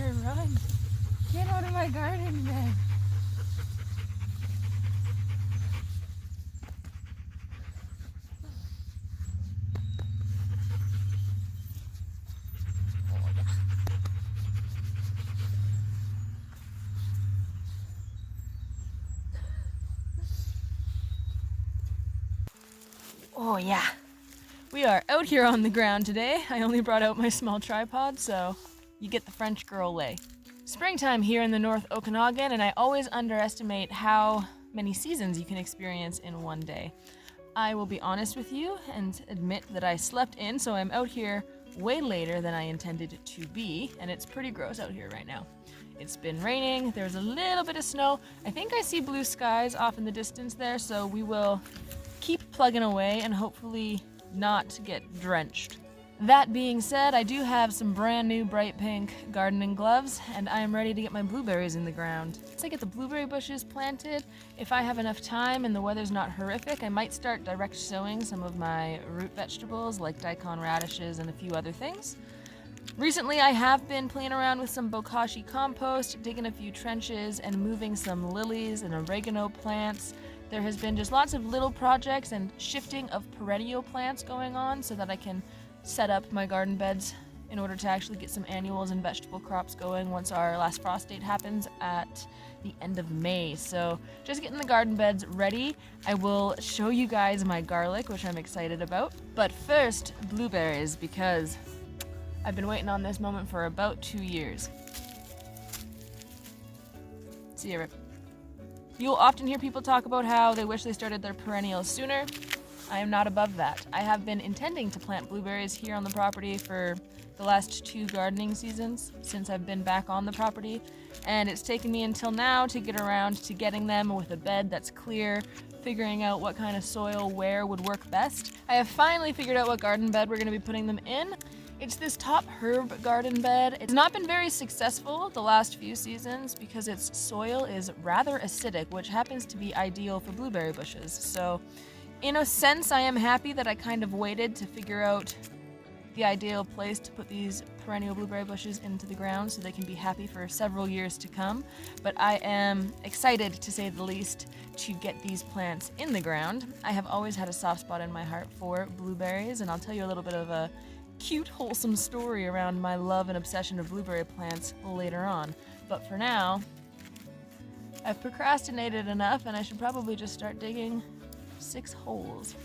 here, run. Get out of my garden bed. Oh yeah, we are out here on the ground today. I only brought out my small tripod, so you get the French girl lay. Springtime here in the North Okanagan, and I always underestimate how many seasons you can experience in one day. I will be honest with you and admit that I slept in, so I'm out here way later than I intended to be, and it's pretty gross out here right now. It's been raining, there's a little bit of snow. I think I see blue skies off in the distance there, so we will keep plugging away and hopefully not get drenched. That being said, I do have some brand new bright pink gardening gloves, and I am ready to get my blueberries in the ground. Once I get the blueberry bushes planted, if I have enough time and the weather's not horrific, I might start direct sowing some of my root vegetables like daikon radishes and a few other things. Recently, I have been playing around with some bokashi compost, digging a few trenches, and moving some lilies and oregano plants. There has been just lots of little projects and shifting of perennial plants going on so that I can set up my garden beds in order to actually get some annuals and vegetable crops going once our last frost date happens at the end of May. So just getting the garden beds ready. I will show you guys my garlic, which I'm excited about. But first, blueberries, because I've been waiting on this moment for about 2 years. See you, Rip. You'll often hear people talk about how they wish they started their perennials sooner. I am not above that. I have been intending to plant blueberries here on the property for the last 2 gardening seasons since I've been back on the property, and it's taken me until now to get around to getting them with a bed that's clear, figuring out what kind of soil where would work best. I have finally figured out what garden bed we're going to be putting them in. It's this top herb garden bed. It's not been very successful the last few seasons because its soil is rather acidic, which happens to be ideal for blueberry bushes. So in a sense, I am happy that I kind of waited to figure out the ideal place to put these perennial blueberry bushes into the ground so they can be happy for several years to come. But I am excited, to say the least, to get these plants in the ground. I have always had a soft spot in my heart for blueberries, and I'll tell you a little bit of a cute, wholesome story around my love and obsession of blueberry plants later on. But for now, I've procrastinated enough, and I should probably just start digging 6 holes.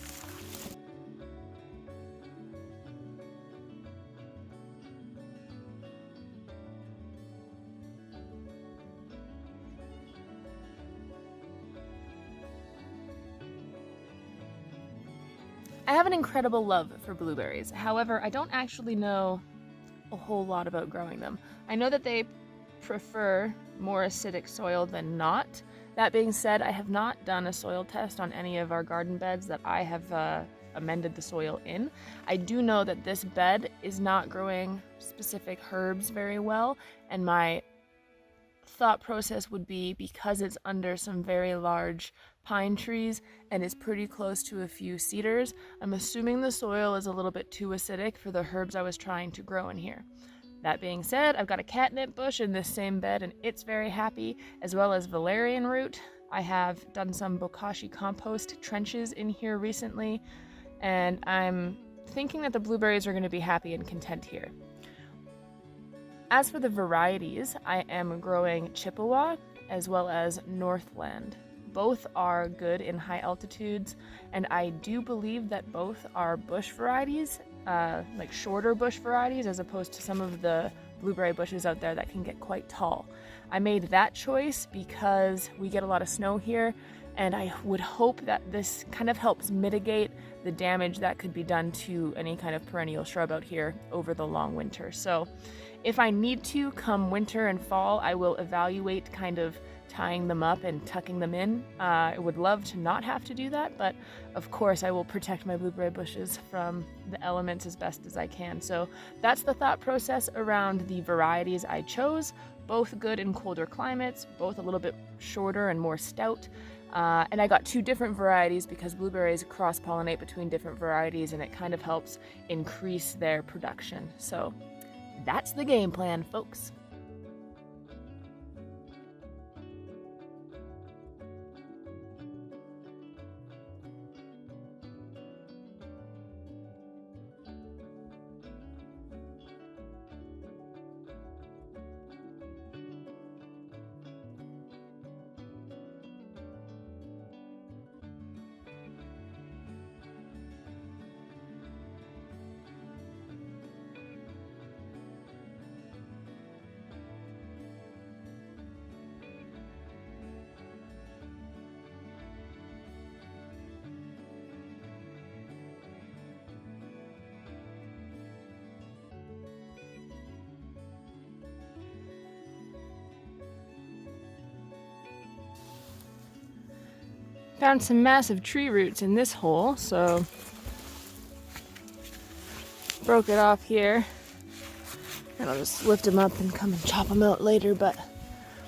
I have an incredible love for blueberries. However, I don't actually know a whole lot about growing them. I know that they prefer more acidic soil than not. That being said, I have not done a soil test on any of our garden beds that I have amended the soil in. I do know that this bed is not growing specific herbs very well, and my thought process would be, because it's under some very large pine trees and is pretty close to a few cedars, I'm assuming the soil is a little bit too acidic for the herbs I was trying to grow in here. That being said, I've got a catnip bush in this same bed and it's very happy, as well as valerian root. I have done some bokashi compost trenches in here recently, and I'm thinking that the blueberries are going to be happy and content here. As for the varieties, I am growing Chippewa as well as Northland. Both are good in high altitudes, and I do believe that both are bush varieties, like shorter bush varieties, as opposed to some of the blueberry bushes out there that can get quite tall. I made that choice because we get a lot of snow here, and I would hope that this kind of helps mitigate the damage that could be done to any kind of perennial shrub out here over the long winter. So if I need to, come winter and fall, I will evaluate kind of tying them up and tucking them in. I would love to not have to do that, but of course I will protect my blueberry bushes from the elements as best as I can. So that's the thought process around the varieties I chose. Both good in colder climates, both a little bit shorter and more stout. And I got 2 different varieties because blueberries cross-pollinate between different varieties, and it kind of helps increase their production. So that's the game plan, folks. Found some massive tree roots in this hole, so broke it off here. And I'll just lift them up and come and chop them out later, but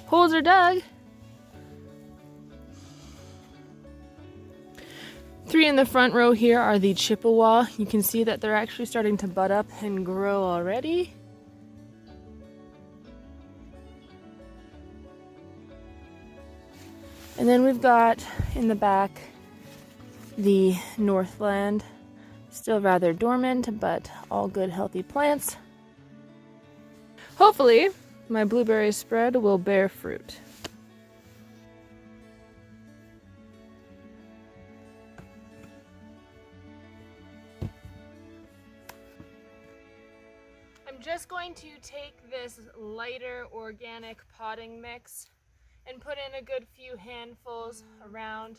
holes are dug. 3 in the front row here are the Chippewa. You can see that they're actually starting to bud up and grow already. And then we've got in the back the Northland. Still rather dormant, but all good healthy plants. Hopefully, my blueberry spread will bear fruit. I'm just going to take this lighter organic potting mix and put in a good few handfuls around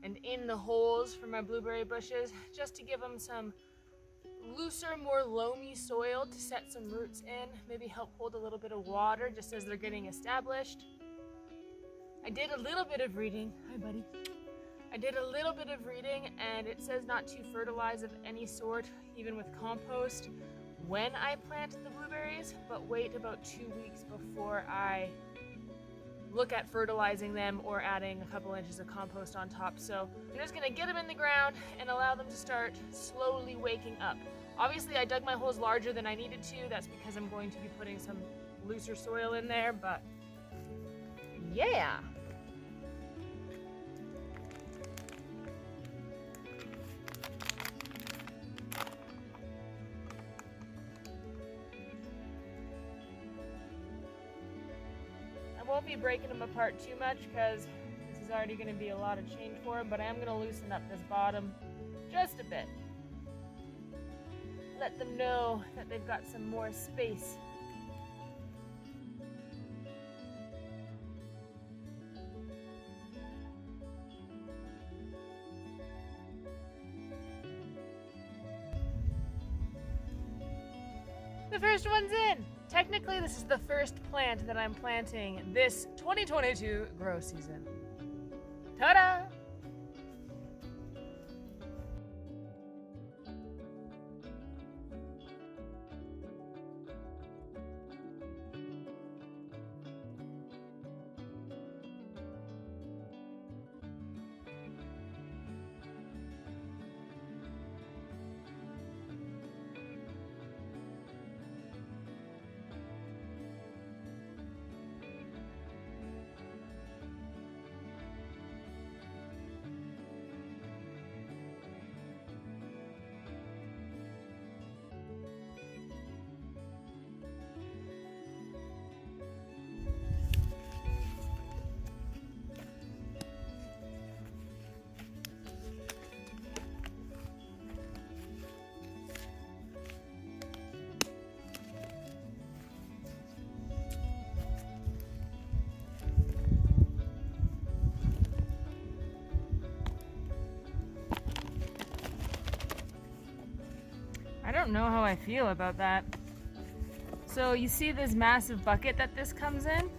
and in the holes for my blueberry bushes, just to give them some looser, more loamy soil to set some roots in, maybe help hold a little bit of water just as they're getting established. I did a little bit of reading. Hi, buddy. I did a little bit of reading, and it says not to fertilize of any sort, even with compost, when I plant the blueberries, but wait about 2 weeks before I look at fertilizing them or adding a couple inches of compost on top. So I'm just gonna get them in the ground and allow them to start slowly waking up. Obviously I dug my holes larger than I needed to. That's because I'm going to be putting some looser soil in there, but yeah. I won't be breaking them apart too much because this is already going to be a lot of change for them, but I am going to loosen up this bottom just a bit. Let them know that they've got some more space. The first one's in! Technically, this is the first plant that I'm planting this 2022 grow season. Ta-da! I don't know how I feel about that. So you see this massive bucket that this comes in?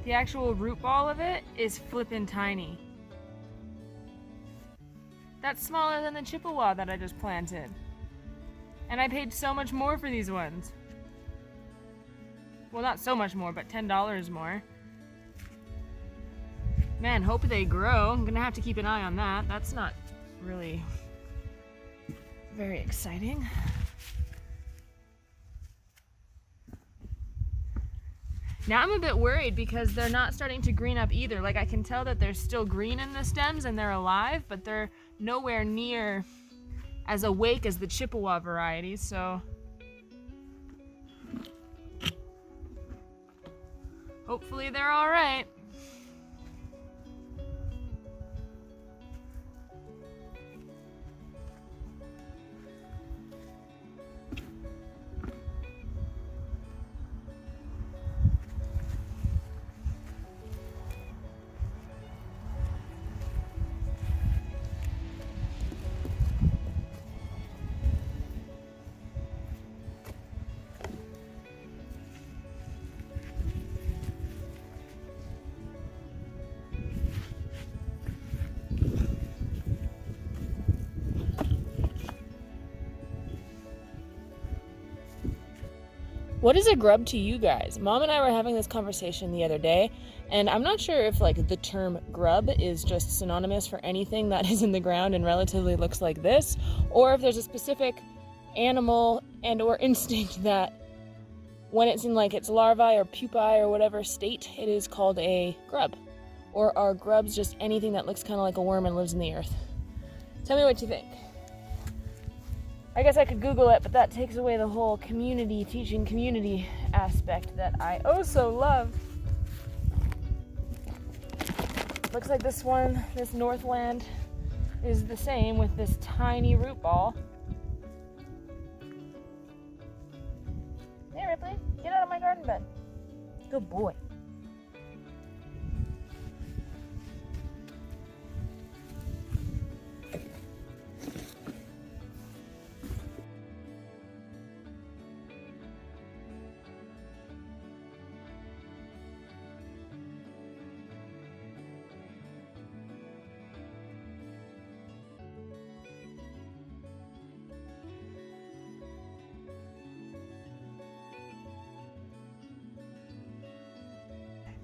The actual root ball of it is flippin' tiny. That's smaller than the Chippewa that I just planted. And I paid so much more for these ones. Well, not so much more, but $10 more. Man, hope they grow. I'm gonna have to keep an eye on that. That's not really very exciting. Now I'm a bit worried because they're not starting to green up either. Like, I can tell that they're still green in the stems and they're alive, but they're nowhere near as awake as the Chippewa varieties, so hopefully they're all right. What is a grub to you guys? Mom and I were having this conversation the other day, and I'm not sure if like the term grub is just synonymous for anything that is in the ground and relatively looks like this, or if there's a specific animal and or instinct that when it's in like its larvae or pupae or whatever state, it is called a grub. Or are grubs just anything that looks kind of like a worm and lives in the earth? Tell me what you think. I guess I could Google it, but that takes away the whole community, teaching community aspect that I also love. Looks like this one, this Northland, is the same with this tiny root ball. Hey Ripley, get out of my garden bed. Good boy.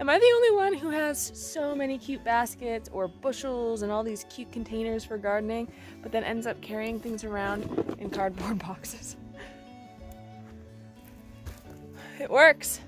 Am I the only one who has so many cute baskets or bushels and all these cute containers for gardening, but then ends up carrying things around in cardboard boxes? It works.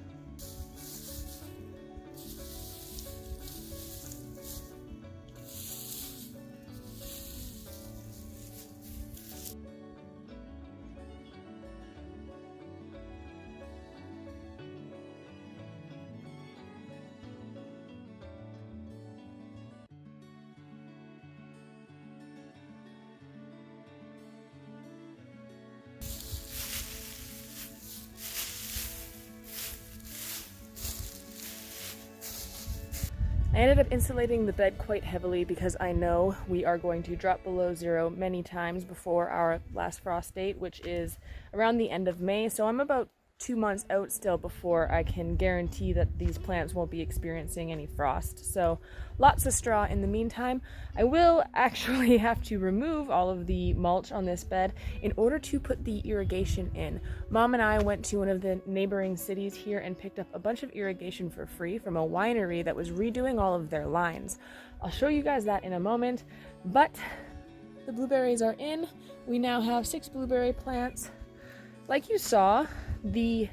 I ended up insulating the bed quite heavily because I know we are going to drop below zero many times before our last frost date, which is around the end of May. So I'm about 2 months out still before I can guarantee that these plants won't be experiencing any frost. So lots of straw in the meantime. I will actually have to remove all of the mulch on this bed in order to put the irrigation in. Mom and I went to one of the neighboring cities here and picked up a bunch of irrigation for free from a winery that was redoing all of their lines. I'll show you guys that in a moment, but the blueberries are in. We now have 6 blueberry plants. Like you saw, the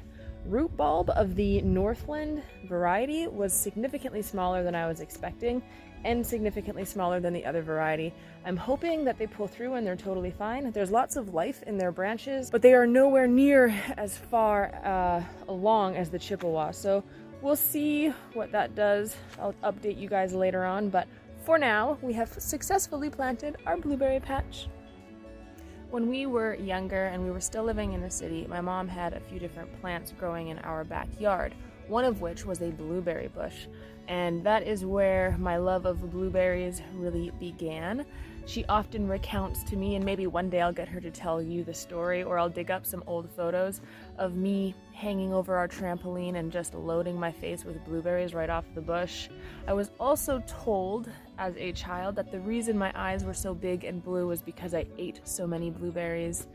root bulb of the Northland variety was significantly smaller than I was expecting and significantly smaller than the other variety. I'm hoping that they pull through and they're totally fine. There's lots of life in their branches, but they are nowhere near as far along as the Chippewa. So we'll see what that does. I'll update you guys later on, but for now, we have successfully planted our blueberry patch. When we were younger and we were still living in the city, my mom had a few different plants growing in our backyard, one of which was a blueberry bush. And that is where my love of blueberries really began. She often recounts to me, and maybe one day I'll get her to tell you the story, or I'll dig up some old photos of me hanging over our trampoline and just loading my face with blueberries right off the bush. I was also told as a child that the reason my eyes were so big and blue was because I ate so many blueberries.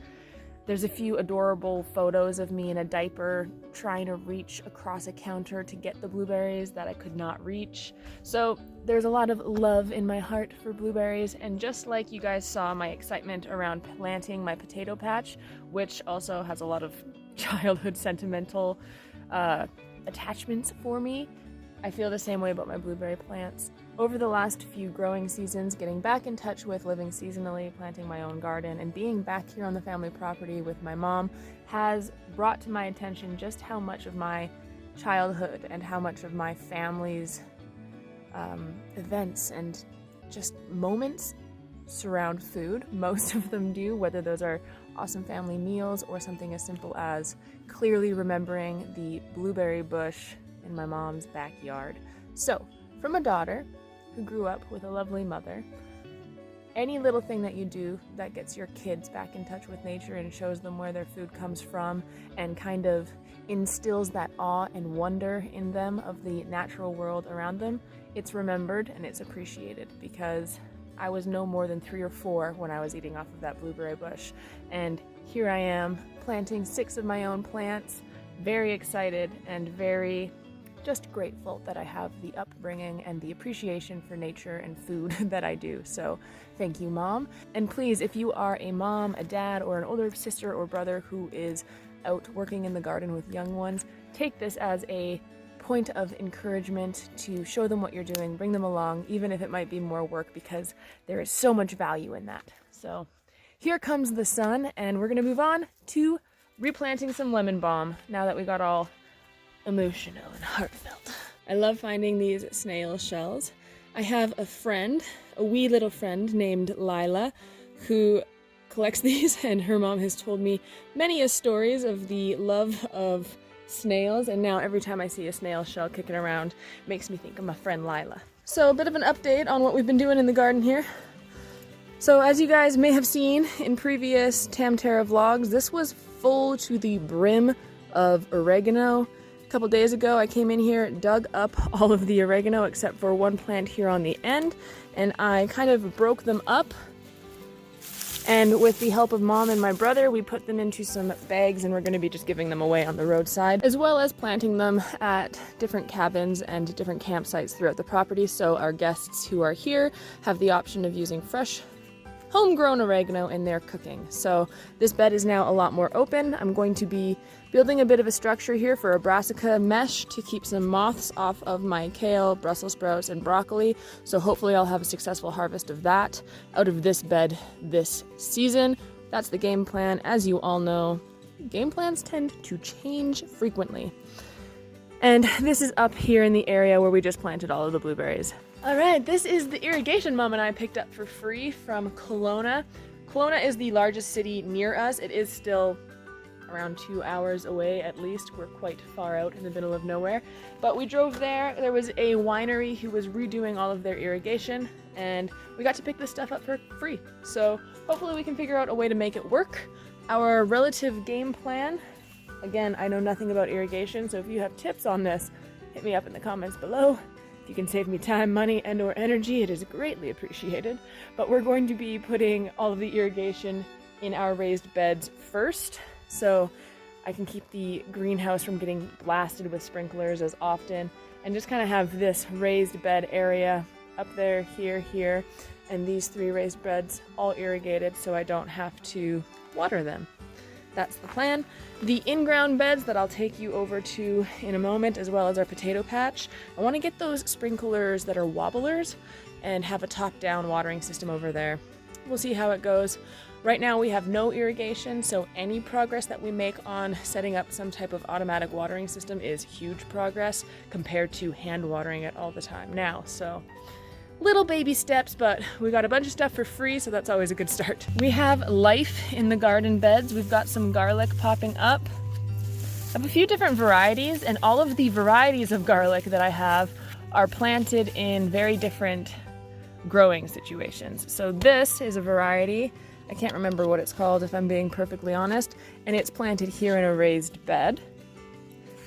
There's a few adorable photos of me in a diaper trying to reach across a counter to get the blueberries that I could not reach. So there's a lot of love in my heart for blueberries, and just like you guys saw my excitement around planting my potato patch, which also has a lot of childhood sentimental attachments for me, I feel the same way about my blueberry plants. Over the last few growing seasons, getting back in touch with living seasonally, planting my own garden, and being back here on the family property with my mom has brought to my attention just how much of my childhood and how much of my family's events and just moments surround food. Most of them do, whether those are awesome family meals or something as simple as clearly remembering the blueberry bush in my mom's backyard. So, from a daughter who grew up with a lovely mother, any little thing that you do that gets your kids back in touch with nature and shows them where their food comes from and kind of instills that awe and wonder in them of the natural world around them, it's remembered and it's appreciated, because I was no more than 3 or 4 when I was eating off of that blueberry bush. And here I am planting 6 of my own plants, very excited and very just grateful that I have the upbringing and the appreciation for nature and food that I do. So thank you, Mom. And please, if you are a mom, a dad, or an older sister or brother who is out working in the garden with young ones, take this as a point of encouragement to show them what you're doing, bring them along, even if it might be more work, because there is so much value in that. So here comes the sun, and we're gonna move on to replanting some lemon balm now that we got all emotional and heartfelt. I love finding these snail shells. I have a friend, a wee little friend named Lila, who collects these, and her mom has told me many stories of the love of snails, and now every time I see a snail shell kicking around, it makes me think of my friend Lila. So a bit of an update on what we've been doing in the garden here. So as you guys may have seen in previous Tamtara vlogs, this was full to the brim of oregano. A couple days ago I came in here, dug up all of the oregano except for one plant here on the end, and I kind of broke them up. And with the help of Mom and my brother, we put them into some bags, and we're going to be just giving them away on the roadside, as well as planting them at different cabins and different campsites throughout the property, so our guests who are here have the option of using fresh homegrown oregano in their cooking. So this bed is now a lot more open. I'm going to be building a bit of a structure here for a brassica mesh to keep some moths off of my kale, Brussels sprouts, and broccoli. So hopefully I'll have a successful harvest of that out of this bed this season. That's the game plan. As you all know, game plans tend to change frequently. And this is up here in the area where we just planted all of the blueberries. All right, this is the irrigation Mom and I picked up for free from Kelowna. Kelowna is the largest city near us. It is still around 2 hours away at least. We're quite far out in the middle of nowhere. But we drove there. There was a winery who was redoing all of their irrigation, and we got to pick this stuff up for free. So hopefully we can figure out a way to make it work. Our relative game plan, again, I know nothing about irrigation, so if you have tips on this, hit me up in the comments below. You can save me time, money, and or energy. It is greatly appreciated. But we're going to be putting all of the irrigation in our raised beds first, so I can keep the greenhouse from getting blasted with sprinklers as often, and just kind of have this raised bed area up there, here, and these 3 raised beds all irrigated so I don't have to water them. That's the plan. The in-ground beds that I'll take you over to in a moment, as well as our potato patch, I want to get those sprinklers that are wobblers and have a top-down watering system over there. We'll see how it goes. Right now we have no irrigation, so any progress that we make on setting up some type of automatic watering system is huge progress compared to hand watering it all the time now. So little baby steps, but we got a bunch of stuff for free, so that's always a good start. We have life in the garden beds. We've got some garlic popping up. I have a few different varieties, and all of the varieties of garlic that I have are planted in very different growing situations. So this is a variety, I can't remember what it's called if I'm being perfectly honest, and it's planted here in a raised bed.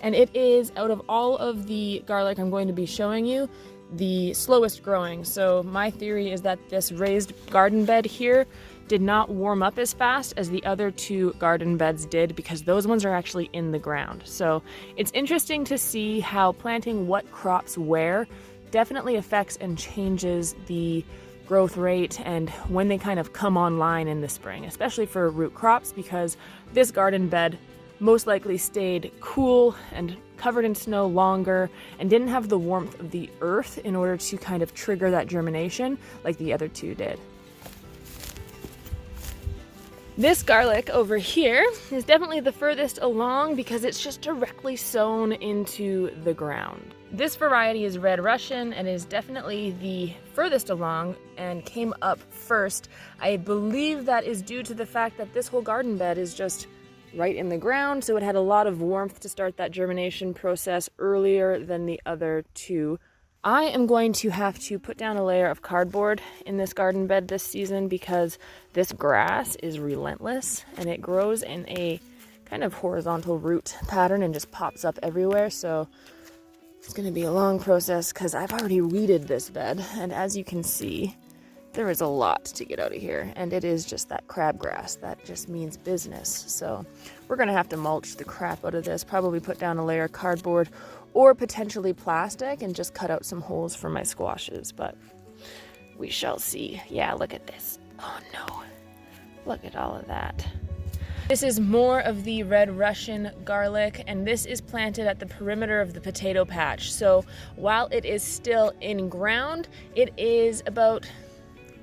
And it is, out of all of the garlic I'm going to be showing you, the slowest growing. So my theory is that this raised garden bed here did not warm up as fast as the other 2 garden beds did, because those ones are actually in the ground. So it's interesting to see how planting what crops where definitely affects and changes the growth rate and when they kind of come online in the spring, especially for root crops, because this garden bed most likely stayed cool and covered in snow longer and didn't have the warmth of the earth in order to kind of trigger that germination like the other 2 did. This garlic over here is definitely the furthest along because it's just directly sown into the ground. This variety is Red Russian and is definitely the furthest along and came up first. I believe that is due to the fact that this whole garden bed is just right in the ground, so it had a lot of warmth to start that germination process earlier than the other 2. I am going to have to put down a layer of cardboard in this garden bed this season because this grass is relentless and it grows in a kind of horizontal root pattern and just pops up everywhere. So it's going to be a long process because I've already weeded this bed, and as you can see, There is a lot to get out of here, and it is just that crabgrass. That just means business. So we're gonna have to mulch the crap out of this, probably put down a layer of cardboard or potentially plastic and just cut out some holes for my squashes, but we shall see. Yeah, look at this. Oh no, look at all of that. This is more of the red Russian garlic, and this is planted at the perimeter of the potato patch. So while it is still in ground, it is about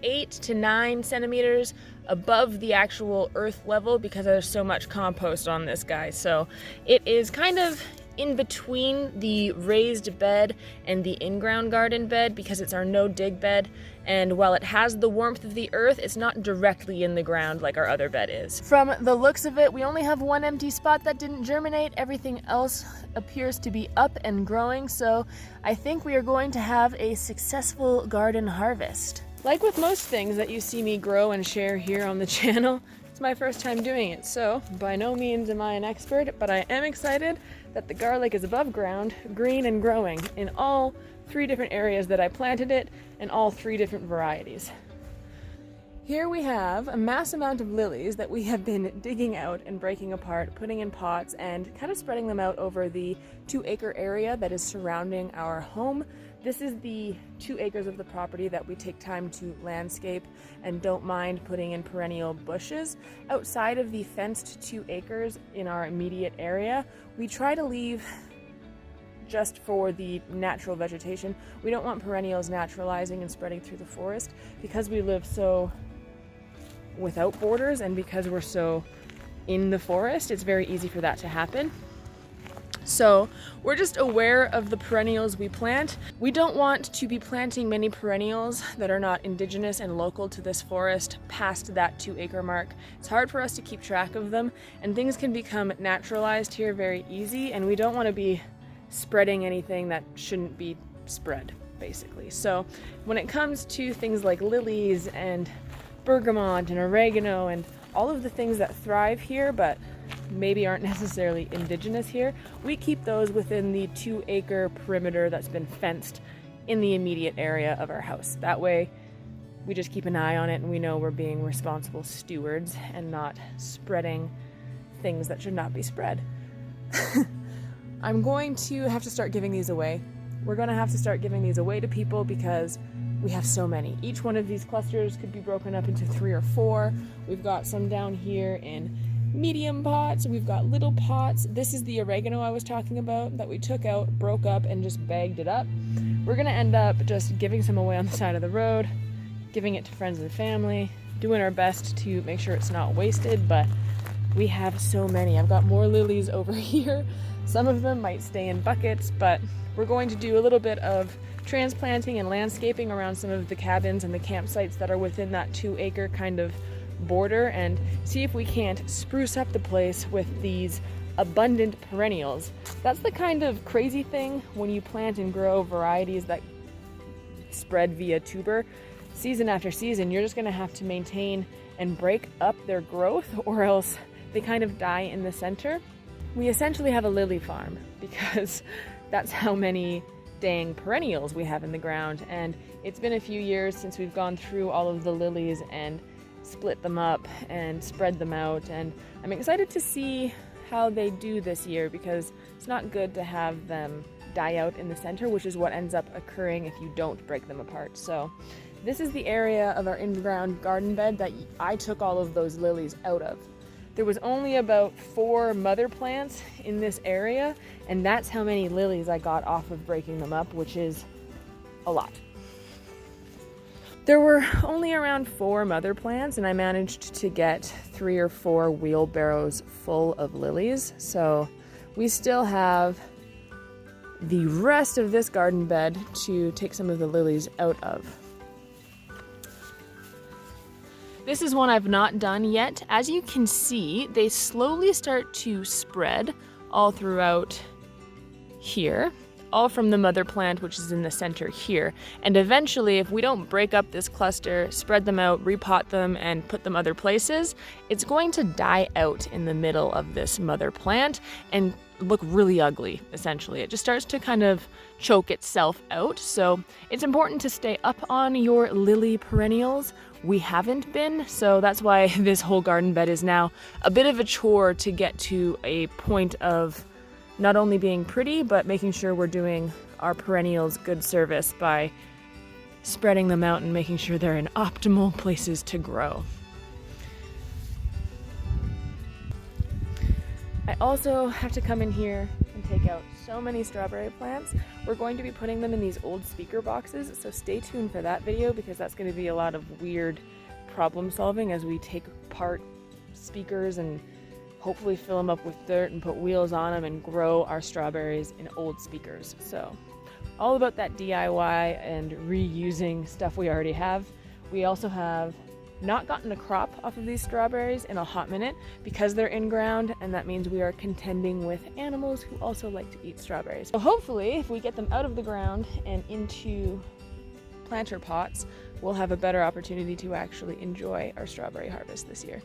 8 to 9 centimeters above the actual earth level because there's so much compost on this guy. So it is kind of in between the raised bed and the in-ground garden bed because it's our no-dig bed. And while it has the warmth of the earth, it's not directly in the ground like our other bed is. From the looks of it, we only have one empty spot that didn't germinate. Everything else appears to be up and growing. So I think we are going to have a successful garden harvest. Like with most things that you see me grow and share here on the channel, it's my first time doing it, so by no means am I an expert, but I am excited that the garlic is above ground, green and growing in all 3 different areas that I planted it and all 3 different varieties. Here we have a mass amount of lilies that we have been digging out and breaking apart, putting in pots and kind of spreading them out over the 2-acre area that is surrounding our home. This is the 2 acres of the property that we take time to landscape and don't mind putting in perennial bushes. Outside of the fenced 2 acres in our immediate area, we try to leave just for the natural vegetation. We don't want perennials naturalizing and spreading through the forest because we live so without borders and because we're so in the forest. It's very easy for that to happen. So we're just aware of the perennials we plant. We don't want to be planting many perennials that are not indigenous and local to this forest past that 2-acre mark. It's hard for us to keep track of them, and things can become naturalized here very easy, and we don't want to be spreading anything that shouldn't be spread, basically. So when it comes to things like lilies and bergamot and oregano and all of the things that thrive here but maybe aren't necessarily indigenous here, we keep those within the 2-acre perimeter that's been fenced in the immediate area of our house. That way we just keep an eye on it and we know we're being responsible stewards and not spreading things that should not be spread. I'm going to have to start giving these away. We're going to have to start giving these away to people because we have so many. Each one of these clusters could be broken up into 3 or 4. We've got some down here in medium pots. We've got little pots. This is the oregano I was talking about that we took out, broke up, and just bagged it up. We're gonna end up just giving some away on the side of the road, giving it to friends and family, doing our best to make sure it's not wasted, but we have so many. I've got more lilies over here. Some of them might stay in buckets, but we're going to do a little bit of transplanting and landscaping around some of the cabins and the campsites that are within that 2-acre kind of border and see if we can't spruce up the place with these abundant perennials. That's the kind of crazy thing when you plant and grow varieties that spread via tuber. Season after season, you're just going to have to maintain and break up their growth or else they kind of die in the center. We essentially have a lily farm because that's how many dang perennials we have in the ground, and it's been a few years since we've gone through all of the lilies and split them up and spread them out, and I'm excited to see how they do this year because it's not good to have them die out in the center, which is what ends up occurring if you don't break them apart. So this is the area of our in-ground garden bed that I took all of those lilies out of. There was only about 4 mother plants in this area, and that's how many lilies I got off of breaking them up, which is a lot. There were only around 4 mother plants, and I managed to get 3 or 4 wheelbarrows full of lilies, so we still have the rest of this garden bed to take some of the lilies out of. This is one I've not done yet. As you can see, they slowly start to spread all throughout here. all from the mother plant, which is in the center here. And eventually, if we don't break up this cluster, spread them out, repot them, and put them other places, it's going to die out in the middle of this mother plant and look really ugly, essentially. It just starts to kind of choke itself out. So it's important to stay up on your lily perennials. We haven't been, so that's why this whole garden bed is now a bit of a chore to get to a point of not only being pretty, but making sure we're doing our perennials good service by spreading them out and making sure they're in optimal places to grow. I also have to come in here and take out so many strawberry plants. We're going to be putting them in these old speaker boxes, so stay tuned for that video because that's going to be a lot of weird problem solving as we take apart speakers and hopefully fill them up with dirt and put wheels on them and grow our strawberries in old speakers. So all about that DIY and reusing stuff we already have. We also have not gotten a crop off of these strawberries in a hot minute because they're in ground, and that means we are contending with animals who also like to eat strawberries. So hopefully if we get them out of the ground and into planter pots, we'll have a better opportunity to actually enjoy our strawberry harvest this year.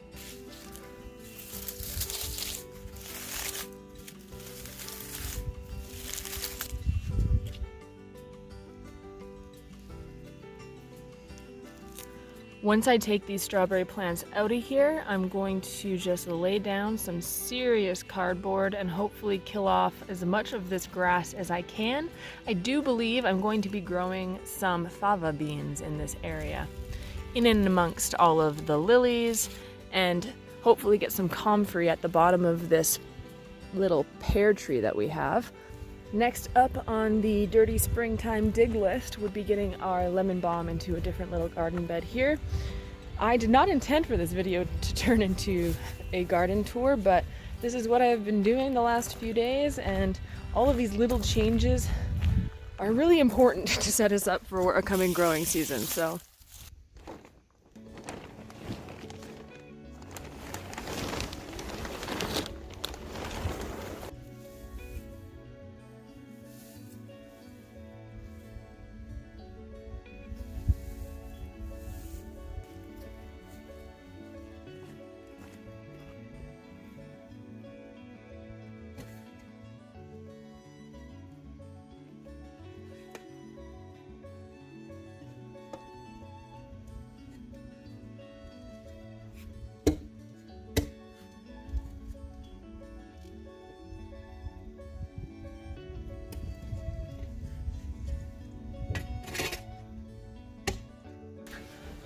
Once I take these strawberry plants out of here, I'm going to just lay down some serious cardboard and hopefully kill off as much of this grass as I can. I do believe I'm going to be growing some fava beans in this area, in and amongst all of the lilies, and hopefully get some comfrey at the bottom of this little pear tree that we have. Next up on the dirty springtime dig list would be getting our lemon balm into a different little garden bed here. I did not intend for this video to turn into a garden tour, but this is what I've been doing the last few days, and all of these little changes are really important to set us up for a coming growing season. So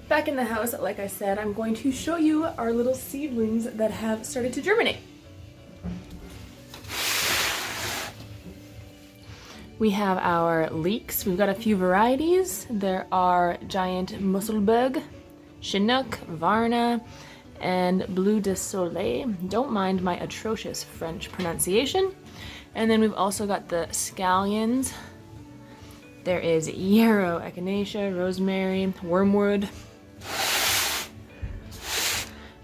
back in the house, like I said, I'm going to show you our little seedlings that have started to germinate. We have our leeks. We've got a few varieties. There are giant musselbug, chinook, varna, and bleu de soleil. Don't mind my atrocious French pronunciation. And then we've also got the scallions. There is yarrow, echinacea, rosemary, wormwood.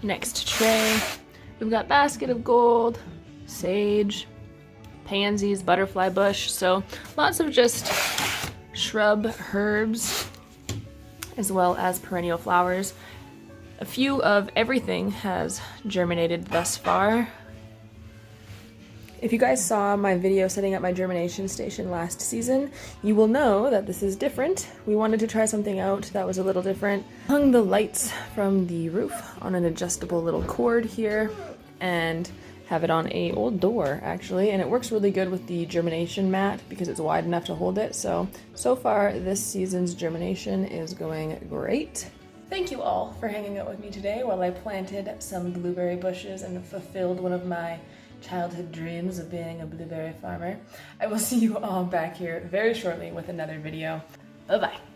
Next tray, we've got basket of gold, sage, pansies, butterfly bush, so lots of just shrub herbs as well as perennial flowers. A few of everything has germinated thus far. If you guys saw my video setting up my germination station last season, you will know that this is different. We wanted to try something out that was a little different. Hung the lights from the roof on an adjustable little cord here and have it on a old door actually, and it works really good with the germination mat because it's wide enough to hold it. So far this season's germination is going great. Thank you all for hanging out with me today while I planted some blueberry bushes and fulfilled one of my childhood dreams of being a blueberry farmer. I will see you all back here very shortly with another video. Bye-bye.